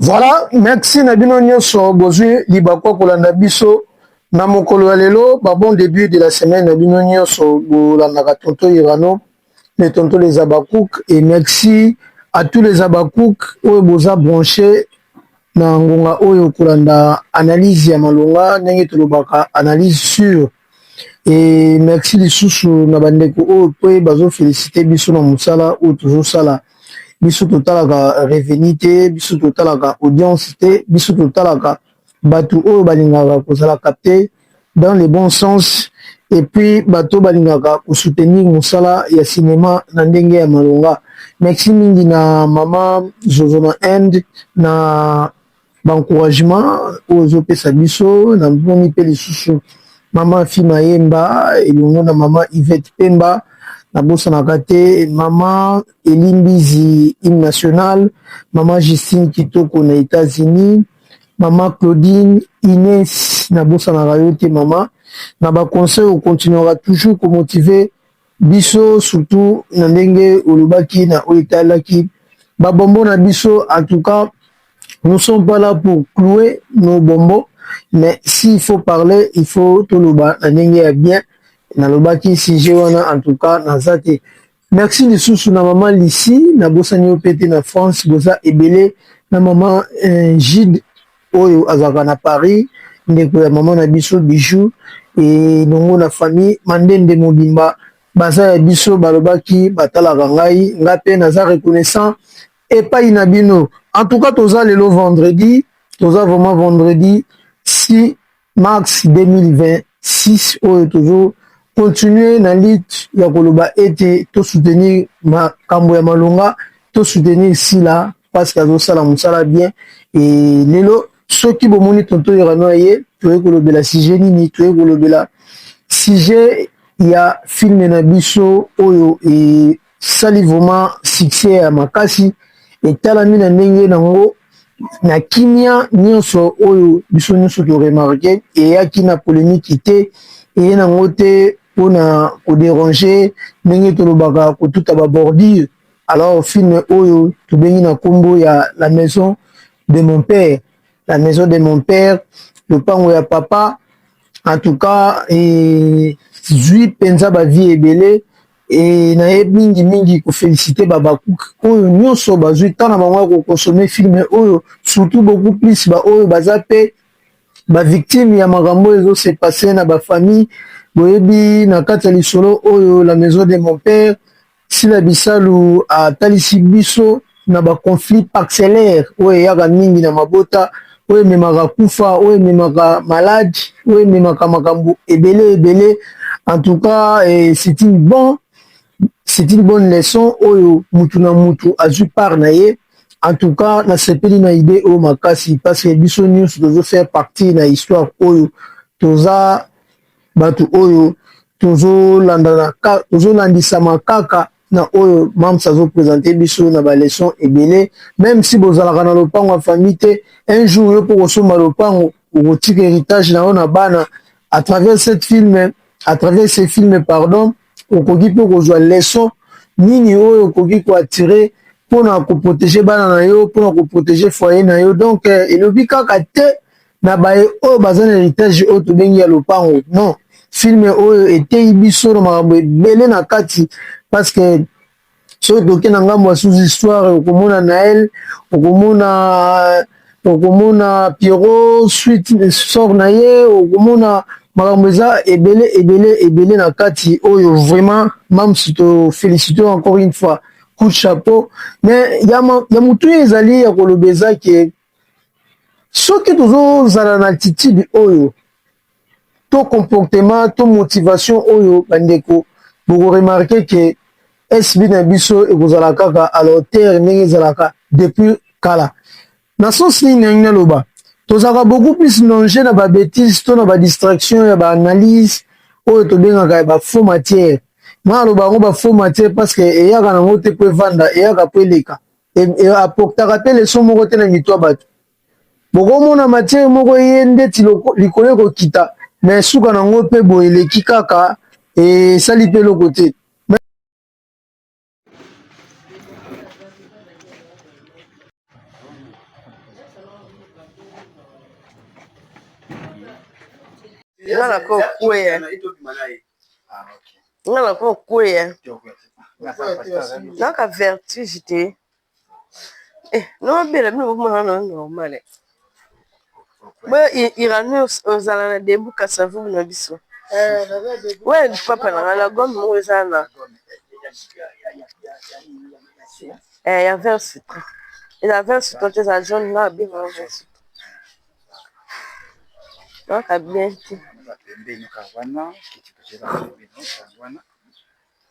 Voilà, merci Nabino Nyonso, Bozui, Libako, Kolanda Biso, Namokolo Alelo, bon début de la semaine, Nabino Nyonso, Bolanda Tonto Irano, les Tonto les Abakouk, et merci à tous les Abakouk, où Boza branché, na ngonga oyo Kolanda, analyse ya malonga, nenge Tolobaka, analyse sûre, et merci les sous na bandeko, où Bazo féliciter Biso na Moussala, ou toujours Sala. Biso totalaka revenu te, biso totalaka audience te, biso totalaka bato oyo balingaka kozalaka te dans le bon sens, et puis bato balingaka kosoutenir mosala ya cinéma na ndenge ya malonga. Merci mingi na mama Zozo na Inde na encouragement oyo ozopesa biso, na mponi mpe lisusu mama Fima Yemba elongo na mama Yvette Pemba nabosanaka te, mama Elimbizi hymne national, mama Justine Kitoko na États-Unis, mama Claudine Inès nabosanaka yo te mama. Na ba conseil on continuera toujours pour motiver biso, surtout na ndenge olobaki na oetalaki ba bombo na biso. En tout cas, nous sommes pas là pour clouer nos bonbons, mais s'il faut parler, il faut tout le bas na ndenge ya bien. Nalobaki sujet wana en tout cas nazate. Merci lisusu na maman Lissi na bosani opete na France boza ebele, na maman Gide oyo azaka na Paris, ndeko ya maman na biso Bijou, et nongo na famille Mandende Mobimba baza ya biso balobaki batalaka ngai nga pe naza reconnaissant epai na bino. En tout cas toza lelo vendredi, toza vraiment vendredi 6 mars 2026 oyo toujours continuer na lutte ya koloba ete to soutenir makambo ya malonga, to soutenir Sila parce que azosala mosala bien. Et lelo soki bomoni tonto Irano ye toye kolobela sujet nini, toye kolobela sujet ya film na biso oyo e sali vraiment succès ya makasi etalami na ndenge nango na kimia nyonso oyo biso nyonso to remarqué eyaki na polémique te, eye nango te mpona kodéranger ndenge tolobaka kotuta babordure. Alors film oyo tobengi na nkombo ya la maison de mon père, la maison de mon père, lopango ya papa. En tout cas zwi penza bavie ebele, et naye mingi mingi koféliciter babakouk oyo nyonso bazwi tana bango kokonsome film oyo, surtout beaucoup plus ba oyo baza pe ba victime ya makambo ezo se passer na ba famille. Boyebi na kati ya lisolo oyo la maison de mon père, Sila Bisalu atalisi biso na ba conflit parcellaire oyo eyaka mingi na mabota, oyo ememaka kufa, oyo ememaka malade, oyo ememaka makambo ebele ebele. En tout cas c'est une bonne leçon oyo mutu na mutu azwi part na ye. En tout cas nasepeli na idée oyo makasi parce que biso nyonso tozo faire partie na histoire oyo, toza bato oyo tozolandisama kaka na oyo mams azoprésente biso na baleson ebele. Même si bozalaka na lopango ya famille te, un jour yo mpo kosomba lopango okotika héritage na yo na bana à travers ce film pardon, okoki mpe kozwa leson nini oyo okoki koatire mpona koprotege bana na yo, mpona koprotege foyer na yo. Donc elobi kaka te na baye oyo baza na héritage oyo tobengi ya lopango, non. Film oyo eteyi biso na makambo ebele na kati, parce que soki toke na ngambo ya sous histoire okomona Naël, okomona Pierrot suite sort na ye, okomona makambo eza ebele na kati oyo vraiment même si to félicite encore une fois, coup de chapeau. Mais ya mutu ezali ya koloba eza ke soki tozozala na attitude oyo, to comportement, to motivation oyo bandeko boko remarquer que SB na biso ekozala kaka à la hauteur ndenge ezalaka depuis kala. Na sens nini ndenge naloba tozalaka beaucoup plus danger na ba bêtise to na ba distraction ya ba analyse oyo tobengaka ya ba faux matière. Nga aloba ngo ba faux matière parce que eyaka nango te po evanda, eyaka po eleka, apportaka te leson moko te na mitwa bato. Bokomona matière moko ye ndeti likolo ekokita, mais suka nango mpe boye eleki kaka esali mpe eloko te. Ngala ko kuya. Ngala ko kuya. Naka vertige te. Non bela no mwana normal. Ba irano ozala na debu kasavu na biso. Ouais, papa na gomme ozana. Il y avait un citron. Il y avait un citron, des jaune là, bien mangé. Donc, à bien.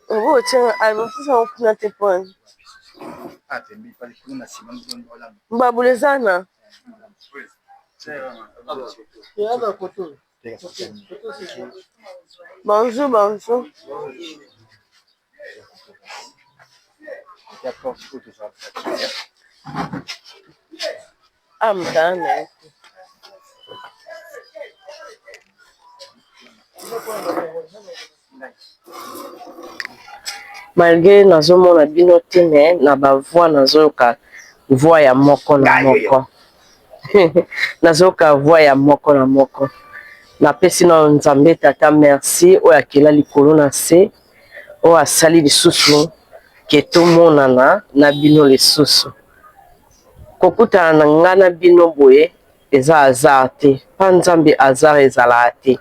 Oh, tiens, alors, ça, on prend tes points. Mbabulezana. Bonjour, bonjour. Ah, madame. Malgré nazomona bino te mais na bavoix nazoyoka voix ya moko na moko. Nazoyoka voix ya moko na moko. Napesi na Nzambe tata merci oyo akela likolo na se oyo asali lisusu ke tomonana na bino lisusu. Kokutana na nga na bino boye eza hasard te. Pa Nzambe hasard ezala te.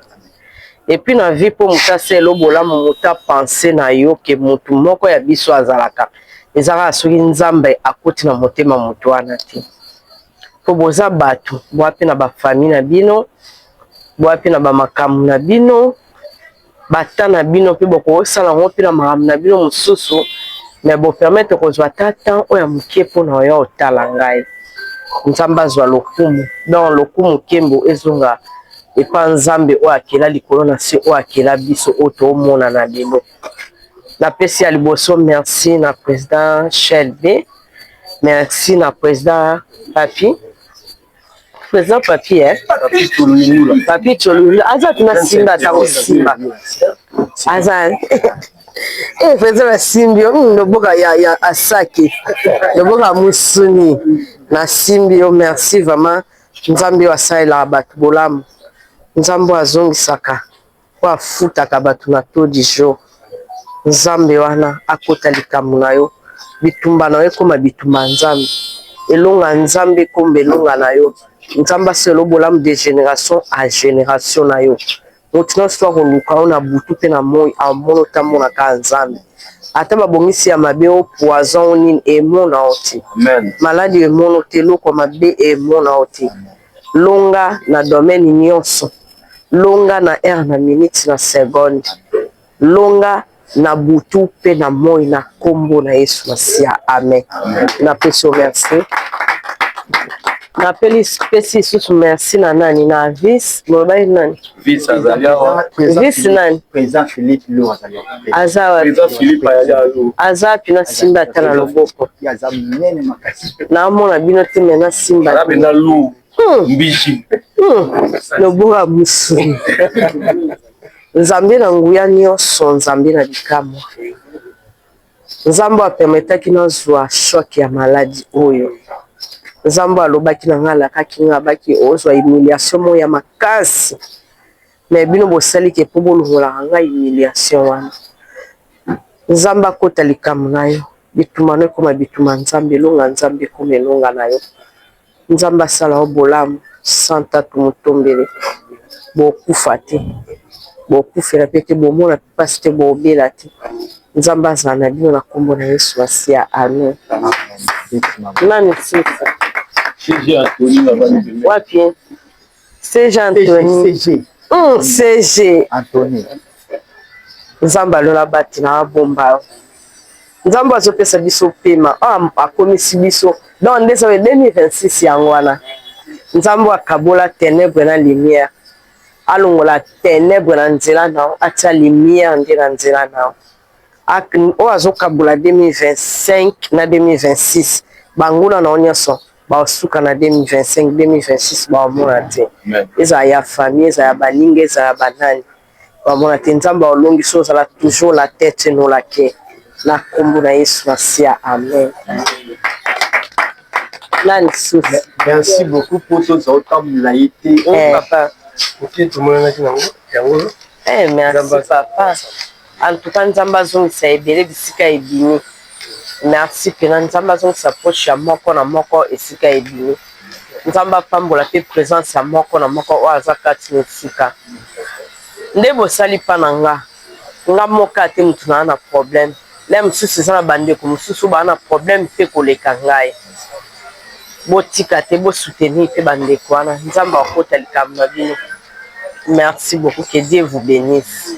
Et puis na vie po mutase elobola muta penser na yo ke mutu moko ya biso azalaka. Ezala soki Nzambe akoti na motema mutu wana te. Po boza batu, boape na ba famille na bino, boape na ba makamu na bino, bata na bino pe boko sala ngo pe na makamu na bino mususu, mais bo permettre ko zwa tata oya mukie po na yo otala ngai. Nzambe azwa lokumu, donc lokumu kembo ezonga epa Nzambe oyo akela likolo na se oyo akela biso oyo toomona na lelo. Napesi ya liboso merci na président Shelby, merci na président Papi. Président Papi, Papi Cholula. Aza tuna simba tango simba. Aza. Président Simbio, noboka ya Asaki. Noboka Musuni. Na Simbio, merci vraiment. Nzambe wa saila batu bolamu. Nzambe azongisaka. Kwa futaka batu na to di jour. Nzambe wana akota likambo na yo. Bitumba na yo koma bitumba Nzambe. Elonga Nzambe kombe elonga na yo. Nzamba selo bolamu de génération à génération na yo. Motina soit koluka ona butu pe na moi amono tamona ka Nzambe. Ata babongisi ya mabe o poison nini emona oti. Amen. Maladie emono te loko mabe emona oti. Longa na domaine nyonso. Longa na heure na minute na seconde. Longa na butu pe na moi na kombo na Yesu Masia. Amen. Na peso merci. Napeli spesi susu merci na nani na vice mobile nani vice azalia vice nani président Philippe Lo azalia azawa président Philippe azalia aza pina simba tala loboko aza mene makasi na mona bino te mena simba na bena lu mbishi loboko musu Nzambe na nguya nyonso Nzambe na likamo Nzambe apermetaki na zwa shock ya maladie oyo Nzambe alobaki na ngala kaki ngabaki ozwa humiliation mo ya makasi mais bino bosali ke po bolongola nga humiliation wana Nzambe akota likambo na yo bituma no koma bituma Nzambe longa Nzambe koma longa na yo Nzambe asala o bolamu santa tumutombele bokufa te bokufela peke bomona pasi te bobela te Nzambe azala na bino na kombo na Yesu Masia. Amen. Nani sisa CG Anthony wapi CG Anthony CG Anthony Nzambe alola bati na bomba Nzambe azopesa biso pema akomisi biso dans 2026 yango wana Nzambe akabola ténèbre na lumière alongola ténèbre na nzela na atia lumière nde na nzela na o azokabola 2025 na 2026 banguna na onyaso basuka na 2025 2026 bamona te eza ya famille eza ya baninga eza ya banani bamona te Nzambe olongi so ozala toujours la tête no la cœur na kombo na Yesu Masia. Amen. Nani sufi merci beaucoup pour tout ce temps la été papa Ok, tout le monde a dit yango. Eh, merci papa. En tout cas, nzamba zongisa ebele bisika ebini. Merci pena nzamba zongisa poche ya moko na moko esika ebini. Nzamba pambola pe présence ya moko na moko o aza kati na esika. Nde bosali pa na nga. Nga moka te mutu na problème. Le mosusu eza na bandeko mosusu baa na problème mpe koleka ngai. Botika te bosoutenir mpe bandeko wana. Nzamba akota likambo na bino. Merci beaucoup, que Dieu vous bénisse.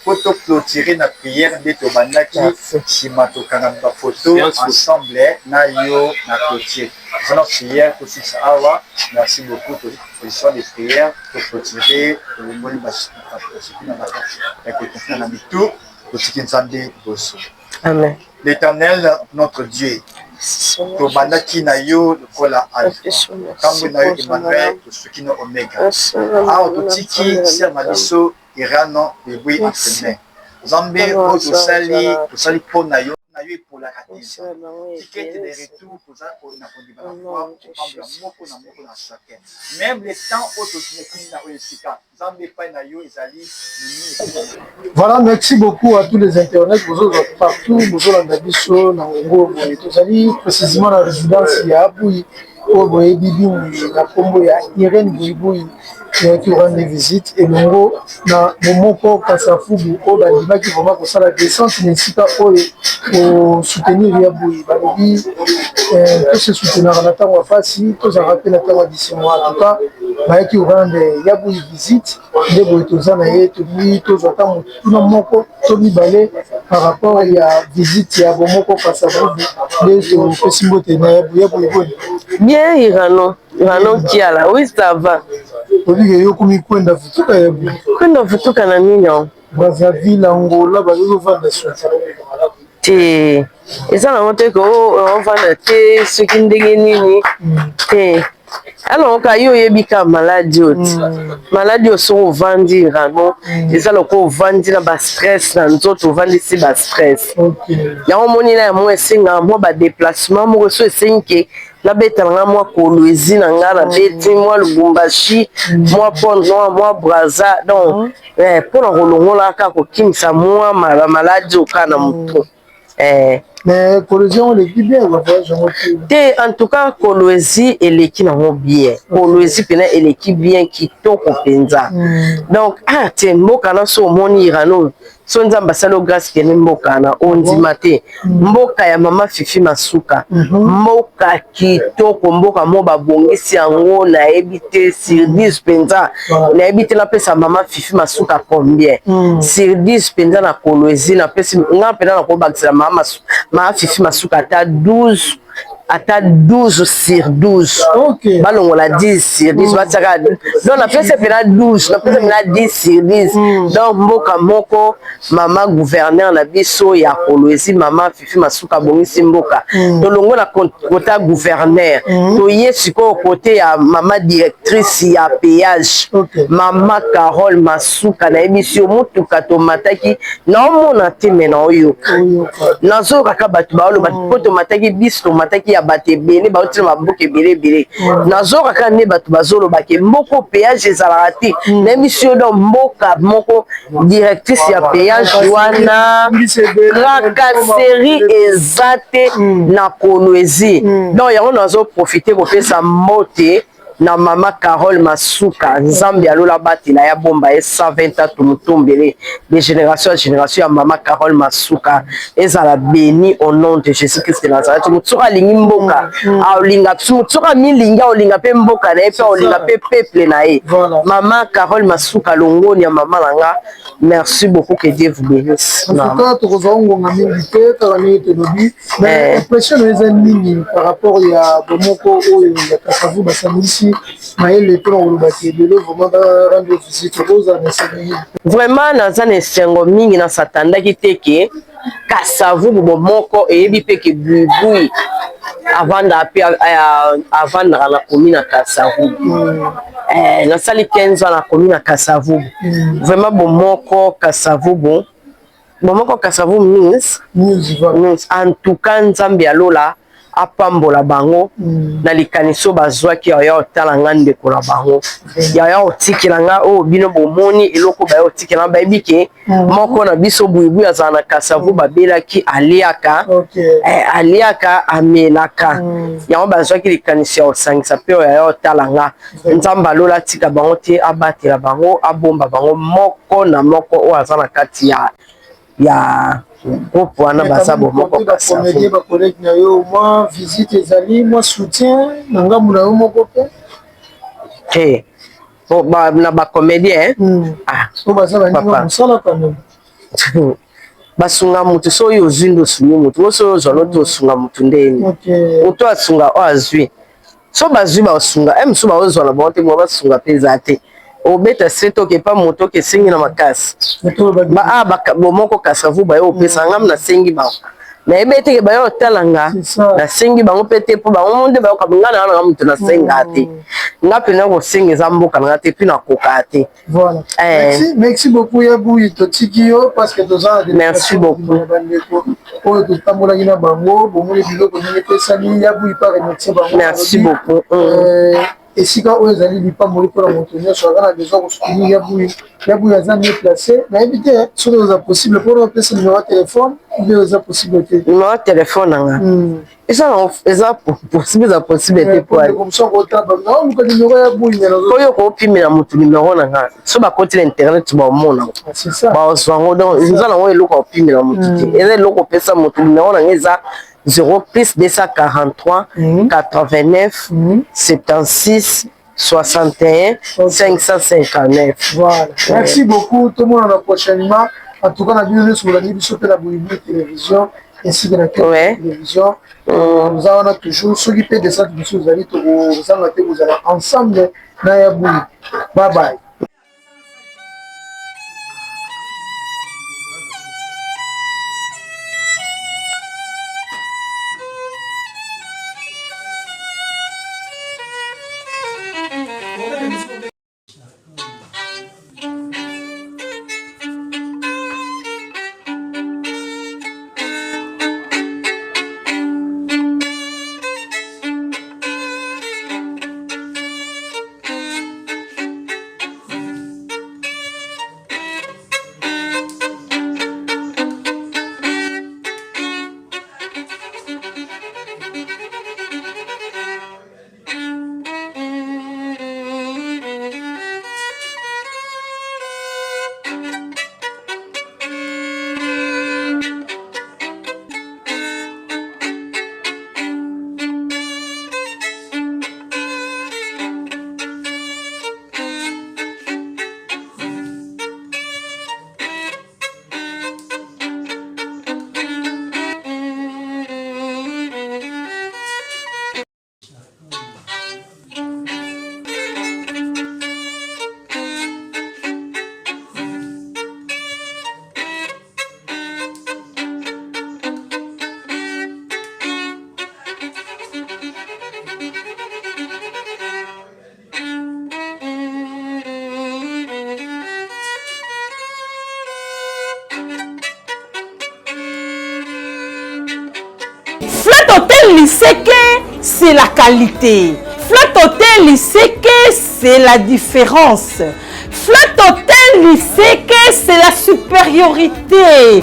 Faut clôturer la prière de Tobandaki, si matokana ba photo ensemble na yo na clôture. C'est notre prière pour ça awa. Merci beaucoup pour position de prière pour clôturer le monde basi na tout pour ce qui nous a dit. Amen. L'Éternel notre Dieu. Tobandaki na yo lokola alpha kambo na yo Emmanuel tosuki na omega awa totiki ser na biso irano ebwi afeme nzambe oyo tosali mpo na yo epolaka te tikete de retour kozala na kondima na foi kopambola moko na chacun même le temps oyo tozinekini na oyo esika nzambe epai na yo ezali. Voilà, merci beaucoup à tous les internautes, vous partout, vous avez biso na ngo boye tozali précisément la résidence ya Abui au boye bibi na kombo ya Irène Boui qui rend des visites et longo na momoko kasafubu o bandima qui vraiment kosala descente nesika oyo pour soutenir ya Boui balobi tout se soutenir na tango fasi to za rappel na tango d'ici mois en tout cas ba qui rend ya Boui visite nde boye tozana ye tobi to za tango tuna moko to mibale par rapport ya visite ya bomoko kasafubu nde to pesimbo te na ya Boui bien Irano qui a là oui ça va. Yo kumi kwenda vutuka ya Boui. Kwenda vutuka na nini? Brazzaville, Angola, bazovanda soki. Te. Eza na moto ko on vanda te soki ndenge nini? Te. Alors ka yo yebika maladie oti. Maladie so vandi rano. Eza loko vandi na ba stress na nzoto vandi si ba stress. OK. Ya omoni na mo esinga mo ba déplacement mo so esinke na betanga mwa Kolwezi na nga na beti mwa Lubumbashi mwa Pondwa mwa Brazza donc pour na kolongola ka kokimisa mwa maladi okana mutu mais Kolwezi on l'équipe bien va voyage te en tout cas Kolwezi eleki na mo bien Kolwezi pena eleki bien kitoko penza donc te mboka na so moni irano so nzamba salo grâce kene mboka na ondima te mboka ya mama Fifi Masuka mboka kitoko mboka mo babongisi yango na ebite sur 10 penza na ebite la pesa mama Fifi Masuka combien sur 10 penza na Kolwezi na pesa nga pena na ko bakisa mama Fifi Masuka ata 12 sur 12. OK. Balongo la 10 sur 10 bataka. Donc na pesa pena 12, na pesa pena 10 sur 10. Donc mboka moko mama gouverneur na biso ya Kolwezi mama Fifi Masuka bongisi mboka. Tolongo na kota gouverneur. Toye siko côté ya mama directrice ya péage. Mama Carole Masuka na emission mutuka tomataki na omona te mena oyo. Nazo kaka batu baolo batu tomataki biso tomataki bate bene ba uti mabuke bele nazoka kane batu bazolo bake mboko péage ezalaka te na émission do mboka moko directrice ya péage wana Rakaseri ezate na Kolwezi donc yango nazo profiter kopesa mbote na mama Carole Masuka nzambe alola batila ya bomba e 120 atu mutombele de génération à génération ya mama Carole Masuka ezala béni au nom de Jésus Christ de Nazareth mutsoka lingi mboka aolinga mutsoka milinga olinga pe mboka na pe olinga pe peuple na e mama Carole Masuka longoni ya mama nanga merci beaucoup que Dieu vous bénisse en tout cas tokozongo ngambi te tarani telobi mais impression les ennemis par rapport ya bomoko oyo ya kasavu basamisi vraiment naza na esengo mingi na satandaki te ke kasavu bomoko eyebi pe ke bubui avandaka na komi na kasavu nasali 15 ans na komi na kasavu vraiment bomoko kasavu bomoko kasavu means en tout cas nzambe alola apambola bango na likaniso bazwaki ya otala nga ndeko na bango ya otikela nga o bino bomoni eloko ba otikela bayebi ke moko na biso buibu azala na kasavu babelaki aliaka aliaka amelaka yango bazwaki likaniso ya osangisa mpe oyo ya otala nga nzambe alola tika bango te abatela bango abomba bango moko na moko oyo aza na kati ya groupe wana baza bomoko comédien ba collègue na yo moi visite ezali moi soutien na ngambu na yo moko pe na ba comédien so baza baninga mosala quand même basunga mutu so oyo ozwi nde osungi mutu oso ozwa loto osunga mutu ndeni moto asunga oyo azwi so bazwi baosunga mosu baozwala bango te mo basunga mpe eza te obeta se toke pa moto ke sengi na makasi bomoko kasavu bayo opesa ngam na sengi bango nayebe teke bayo otalanga na sengi bango mpe te mpo bango monde bayoka nga na wana moto na senga te nga mpena kosenga eza mboka nanga te mpe nakoka te. Voilà. Merci beaucoup Yabouyi totiki yo parce que toza merci beaucoup oyo totambolaki na bango bomoni biloko ndenge epesani Yabouyi pa remercie bango. Merci beaucoup. esika oyo ezali lipamboli mpona moto nyonso aza na besoin kosoutenir Yabouyi aza mieux placé nayebi te soki eza possible mpona opesa numero ya telefone obe eza possible te numero ya telefone nanga eza possible eza possible te oyo koopimela motu numero nanga so bakoti na internet baomona bazwango donc eza nango eloko ya kopimela motu te eza eloko opesa motu numero nanga eza 0 plus 243 89 76 61 559. Voilà. Merci beaucoup. Tout le monde à la prochainement. En tout cas, on a bien vu sur la télévision télévision ainsi que la télévision. Nous avons toujours ceux qui paient des centres de vous allez vous allez ensemble. Bye bye. C'est la qualité. Flat Hotel, c'est la différence. Flat Hotel, c'est la supériorité.